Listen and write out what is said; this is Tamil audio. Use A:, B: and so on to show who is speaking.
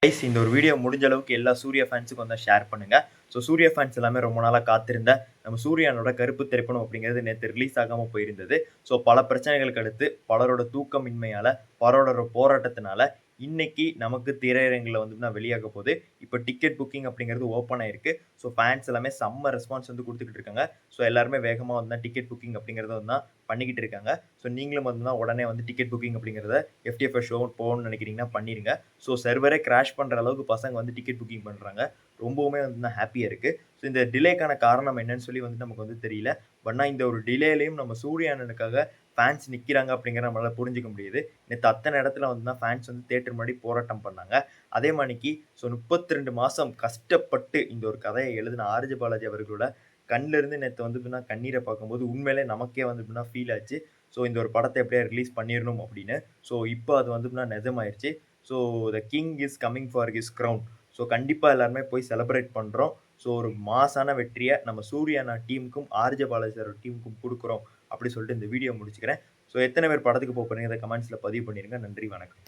A: கைஸ் இந்த ஒரு வீடியோ முடிஞ்ச அளவுக்கு எல்லா சூர்யா ஃபேன்ஸுக்கும் வந்து ஷேர் பண்ணுங்க. ஸோ சூர்யா ஃபேன்ஸ் எல்லாமே ரொம்ப நாளாக காத்திருந்த நம்ம சூர்யானோட கருப்பு திரைப்படம் அப்படிங்கிறது நேற்று ரிலீஸ் ஆகாமல் போயிருந்தது. ஸோ பல பிரச்சனைகளுக்கு அடுத்து பலரோட தூக்கமின்மையால் பலரோட போராட்டத்தினால இன்னைக்கு நமக்கு திரையரங்கில் வந்து வெளியாக போகுது. இப்போ டிக்கெட் புக்கிங் அப்படிங்கிறது ஓப்பன் ஆயிருக்கு. ஸோ ஃபேன்ஸ் எல்லாமே செம்ம ரெஸ்பான்ஸ் வந்து கொடுத்துக்கிட்டு இருக்காங்க. ஸோ எல்லாருமே வேகமாக வந்து டிக்கெட் புக்கிங் அப்படிங்கிறத வந்து பண்ணிக்கிட்டு இருக்காங்க. ஸோ நீங்களும் வந்து உடனே வந்து டிக்கெட் புக்கிங் அப்படிங்கிறத FTFS ஷோ போகணும்னு நினைக்கிறீங்கன்னா பண்ணிடுங்க. ஸோ சர்வரே கிராஷ் பண்ணுற அளவுக்கு பசங்க வந்து டிக்கெட் புக்கிங் பண்ணுறாங்க. ரொம்பவுமே வந்து ஹாப்பியாக இருக்குது. ஸோ இந்த டிலேக்கான காரணம் என்னன்னு சொல்லி வந்து நமக்கு வந்து தெரியல. பட் இந்த ஒரு டிலேலையும் நம்ம சூர்யா அண்ணனுக்காக ஃபேன்ஸ் நிற்கிறாங்க அப்படிங்கிற நம்மளால் புரிஞ்சிக்க முடியுது. நேற்று அத்தனை இடத்துல வந்து ஃபேன்ஸ் வந்து தேட்டர் முன்னாடி போராட்டம் பண்ணாங்க. அதே மாதிரிக்கு ஸோ 32 மாதம் கஷ்டப்பட்டு இந்த ஒரு கதையை எழுதின ஆர்ஜே பாலாஜி அவர்களோட கண்ணில் இருந்து நேற்று வந்து கண்ணீரை பார்க்கும்போது உண்மையிலே நமக்கே வந்து ஃபீல் ஆச்சு. ஸோ இந்த ஒரு படத்தை எப்படியா ரிலீஸ் பண்ணிடணும் அப்படின்னு. ஸோ இப்போ அது வந்து நிஜமாயிருச்சு. So the king is coming for his crown. So கண்டிப்பாக எல்லாருமே போய் செலிப்ரேட் பண்ணுறோம். ஸோ ஒரு மாசான வெற்றியை நம்ம சூர்யானா டீமுக்கும் ஆர்ஜே பாலாஜி சார் டீமுக்கும் கொடுக்குறோம் அப்படி சொல்லிட்டு இந்த வீடியோ முடிச்சுக்கிறேன். ஸோ எத்தனை பேர் படத்துக்கு போகிறீங்க அதை கமெண்ட்ஸில் பதிவு பண்ணிடுங்க. நன்றி, வணக்கம்.